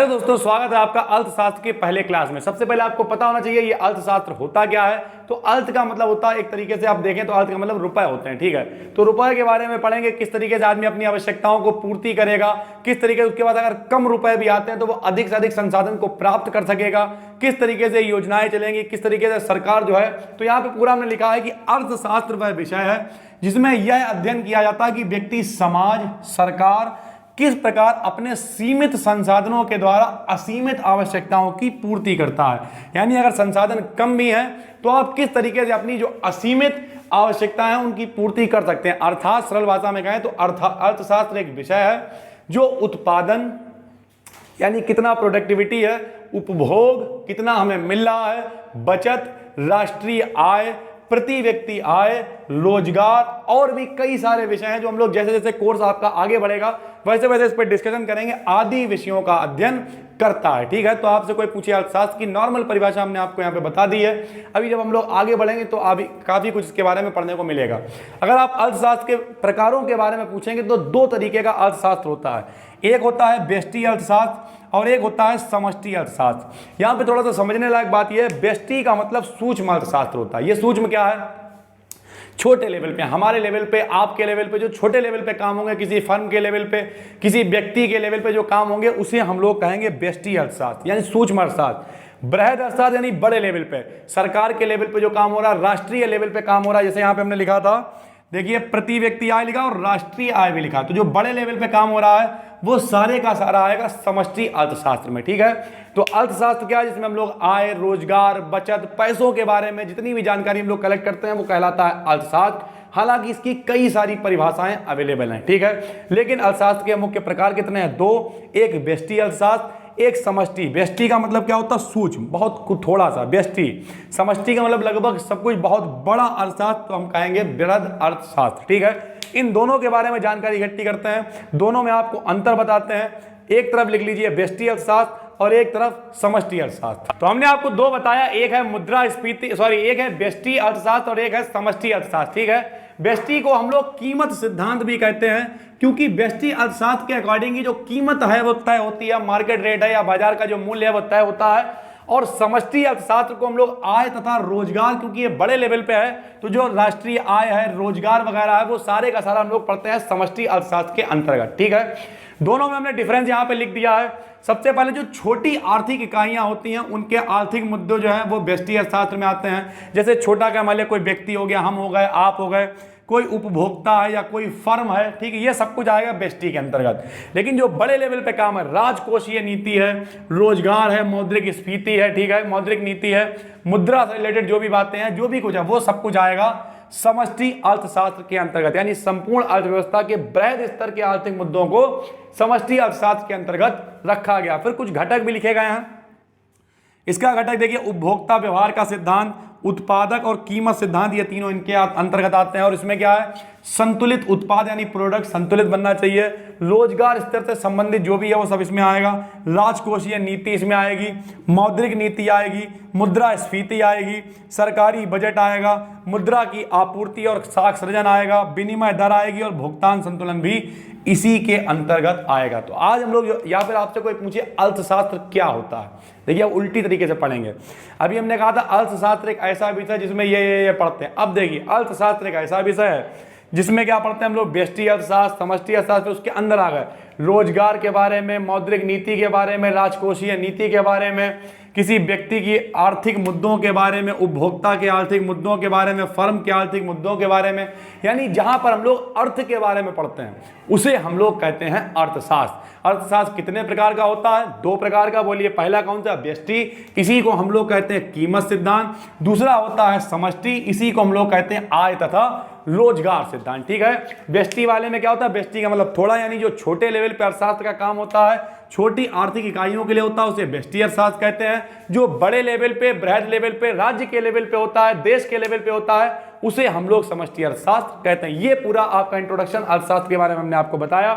तो दोस्तों स्वागत है आपका अर्थशास्त्र के पहले क्लास में। सबसे पहले आपको पता होना चाहिए ये अर्थशास्त्र होता क्या है। तो अर्थ का मतलब होता है, एक तरीके से आप देखें तो अर्थ का मतलब रुपए होते हैं, ठीक है। तो रुपए के बारे में पढ़ेंगे, किस तरीके से आदमी अपनी आवश्यकताओं को पूर्ति करेगा, किस तरीके से उसके बाद अगर कम रुपए भी आते हैं तो वो अधिक से अधिक संसाधन को प्राप्त कर सकेगा, किस तरीके से योजनाएं चलेंगी, किस तरीके से सरकार जो है। तो यहाँ पे पूरा हमने लिखा है कि अर्थशास्त्र वह विषय है जिसमें यह अध्ययन किया जाता है कि व्यक्ति, समाज, सरकार किस प्रकार अपने सीमित संसाधनों के द्वारा असीमित आवश्यकताओं की पूर्ति करता है। यानी अगर संसाधन कम भी है तो आप किस तरीके से अपनी जो असीमित आवश्यकताएं हैं उनकी पूर्ति कर सकते हैं। अर्थात सरल भाषा में कहें तो अर्थशास्त्र एक विषय है जो उत्पादन यानी कितना प्रोडक्टिविटी है, उपभोग कितना हमें मिल रहा है, बचत, राष्ट्रीय आय, प्रति व्यक्ति आय, रोजगार और भी कई सारे विषय हैं जो हम लोग जैसे जैसे कोर्स आपका आगे बढ़ेगा वैसे वैसे इस पर डिस्कशन करेंगे, आदि विषयों का अध्ययन करता है, ठीक है। तो आपसे कोई पूछे अर्थशास्त्र की नॉर्मल परिभाषा हमने आपको यहाँ पे बता दी है। अभी जब हम लोग आगे बढ़ेंगे तो अभी काफी कुछ इसके बारे में पढ़ने को मिलेगा। अगर आप अर्थशास्त्र के प्रकारों के बारे में पूछेंगे तो दो तरीके का अर्थशास्त्र होता है, एक होता है व्यष्टि अर्थशास्त्र और एक होता है समष्टि अर्थशास्त्र। यहाँ पे थोड़ा सा समझने लायक बात यह है, व्यष्टि का मतलब सूक्ष्म अर्थशास्त्र होता है। ये सूक्ष्म क्या है, छोटे लेवल पे, हमारे लेवल पे, आपके लेवल पे जो छोटे लेवल पे काम होंगे, किसी फर्म के लेवल पे, किसी व्यक्ति के लेवल पे जो काम होंगे उसे हम लोग कहेंगे व्यष्टि अर्थशास्त्र यानी सूक्ष्म अर्थशास्त्र। बृहद अर्थशास्त्र यानी बड़े लेवल पे, सरकार के लेवल पे जो काम हो रहा है, राष्ट्रीय लेवल पे काम हो रहा है। जैसे यहाँ पे हमने लिखा था, देखिए प्रति व्यक्ति आय लिखा और राष्ट्रीय आय भी लिखा। तो जो बड़े लेवल पे काम हो रहा है वो सारे का सारा आएगा समष्टि अर्थशास्त्र में, ठीक है। तो अर्थशास्त्र क्या है, जिसमें हम लोग आय, रोजगार, बचत, पैसों के बारे में जितनी भी जानकारी हम लोग कलेक्ट करते हैं वो कहलाता है अर्थशास्त्र। हालांकि इसकी कई सारी परिभाषाएं अवेलेबल हैं, ठीक है। लेकिन अर्थशास्त्र के मुख्य प्रकार कितने हैं, दो, एक व्यष्टि अर्थशास्त्र, एक समष्टि। व्यष्टि का मतलब क्या होता है, सूक्ष्म, बहुत थोड़ा सा। व्यष्टि, समष्टि का मतलब लगभग सब कुछ, बहुत बड़ा अर्थशास्त्र, तो हम कहेंगे बृहद अर्थशास्त्र, ठीक है। इन दोनों के बारे में जानकारी इकट्ठी करते हैं, दोनों में आपको अंतर बताते हैं। एक तरफ लिख लीजिए व्यष्टि अर्थशास्त्र और एक तरफ समष्टि अर्थशास्त्र। तो हमने आपको दो बताया, एक है मुद्रास्फीति, एक है व्यष्टि अर्थशास्त्र और एक है समष्टि अर्थशास्त्र, ठीक है। व्यष्टि को हम लोग कीमत सिद्धांत भी कहते हैं, क्योंकि व्यष्टि अर्थशास्त्र के अकॉर्डिंग जो कीमत है वो तय होती है, मार्केट रेट है या बाजार का जो मूल्य है वो तय होता है। और समष्टि अर्थशास्त्र को हम लोग आय तथा रोजगार, क्योंकि ये बड़े लेवल पे है तो जो राष्ट्रीय आय है, रोजगार वगैरह है वो सारे का सारा हम लोग पढ़ते हैं समष्टि अर्थशास्त्र के अंतर्गत, ठीक है। दोनों में हमने डिफरेंस यहाँ पे लिख दिया है। सबसे पहले जो छोटी आर्थिक इकाइयां होती हैं उनके आर्थिक मुद्दे जो है वो व्यष्टि अर्थशास्त्र में आते हैं। जैसे छोटा क्या, मान लिया कोई व्यक्ति हो गया, हम हो गए, आप हो गए, कोई उपभोक्ता है या कोई फर्म है, ठीक है, ये सब कुछ आएगा व्यष्टि के अंतर्गत। लेकिन जो बड़े लेवल पे काम है, राजकोषीय नीति है, रोजगार है, मौद्रिक स्फीति है, ठीक है, मौद्रिक नीति है, मुद्रा से रिलेटेड जो भी बातें हैं, जो भी कुछ है वो सब कुछ आएगा समष्टि अर्थशास्त्र के अंतर्गत। यानी संपूर्ण अर्थव्यवस्था के बृहद स्तर के आर्थिक मुद्दों को समष्टि अर्थशास्त्र के अंतर्गत रखा गया। फिर कुछ घटक भी लिखे गए हैं। इसका घटक देखिए, उपभोक्ता व्यवहार का सिद्धांत, उत्पादक और कीमत सिद्धांत, ये तीनों इनके अंतर्गत आते हैं। और इसमें क्या है, संतुलित उत्पाद यानी प्रोडक्ट संतुलित बनना चाहिए, रोजगार स्तर से संबंधित जो भी है वो सब इसमें आएगा, राजकोषीय नीति इसमें आएगी, मौद्रिक नीति आएगी, मुद्रास्फीति आएगी, सरकारी बजट आएगा, मुद्रा की आपूर्ति और साख सृजन आएगा, विनिमय दर आएगी और भुगतान संतुलन भी इसी के अंतर्गत आएगा। तो आज हम लोग या फिर आपसे कोई पूछे अर्थशास्त्र क्या होता है, देखिए उल्टी तरीके से पढ़ेंगे। अभी हमने कहा था अर्थशास्त्र एक ऐसा विषय जिसमें ये पढ़ते हैं। अब देखिए अर्थशास्त्र एक ऐसा विषय है जिसमें क्या पढ़ते हैं हम लोग, व्यष्टि अर्थशास्त्र, समष्टि अर्थशास्त्र, उसके अंदर आ गए रोजगार के बारे में, मौद्रिक नीति के बारे में, राजकोषीय नीति के बारे में, किसी व्यक्ति की आर्थिक मुद्दों के बारे में, उपभोक्ता के आर्थिक मुद्दों के बारे में, फर्म के आर्थिक मुद्दों के बारे में। यानी जहां पर हम लोग अर्थ के बारे में पढ़ते हैं उसे हम लोग कहते हैं अर्थशास्त्र। अर्थशास्त्र कितने प्रकार का होता है, दो प्रकार का। बोलिए पहला कौन सा, व्यष्टि, इसी को हम लोग कहते हैं कीमत सिद्धांत। दूसरा होता है समष्टि, इसी को हम लोग कहते हैं आय तथा रोजगार सिद्धांत, ठीक है। व्यष्टि वाले में क्या होता है, व्यष्टि का मतलब थोड़ा, यानी जो छोटे लेवल पे अर्थशास्त्र का काम होता है, छोटी आर्थिक इकाइयों के लिए होता है, उसे व्यष्टि अर्थशास्त्र कहते हैं। जो बड़े लेवल पे, बृहद लेवल पे, राज्य के लेवल पे होता है, देश के लेवल पे होता है, उसे हम लोग समष्टि अर्थशास्त्र कहते हैं। ये पूरा आपका इंट्रोडक्शन अर्थशास्त्र के बारे में हमने आपको बताया।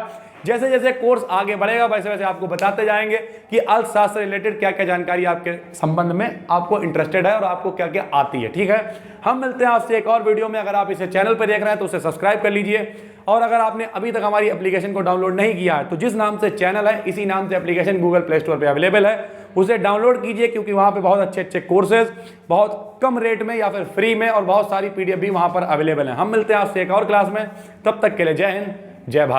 जैसे जैसे कोर्स आगे बढ़ेगा वैसे वैसे आपको बताते जाएंगे कि अर्थशास्त्र रिलेटेड क्या क्या जानकारी आपके संबंध में आपको इंटरेस्टेड है और आपको क्या क्या आती है। ठीक है, हम मिलते हैं आपसे एक और वीडियो में। अगर आप इसे चैनल पर देख रहे हैं तो उसे सब्सक्राइब कर लीजिए, और अगर आपने अभी तक हमारी एप्लीकेशन को डाउनलोड नहीं किया है तो जिस नाम से चैनल है इसी नाम से एप्लीकेशन गूगल प्ले स्टोर पर अवेलेबल है, उसे डाउनलोड कीजिए, क्योंकि वहाँ पे बहुत अच्छे अच्छे कोर्सेज बहुत कम रेट में या फिर फ्री में और बहुत सारी PDF भी वहाँ पर अवेलेबल हैं। हम मिलते हैं आपसे एक और क्लास में, तब तक के लिए जय हिंद, जय भारत।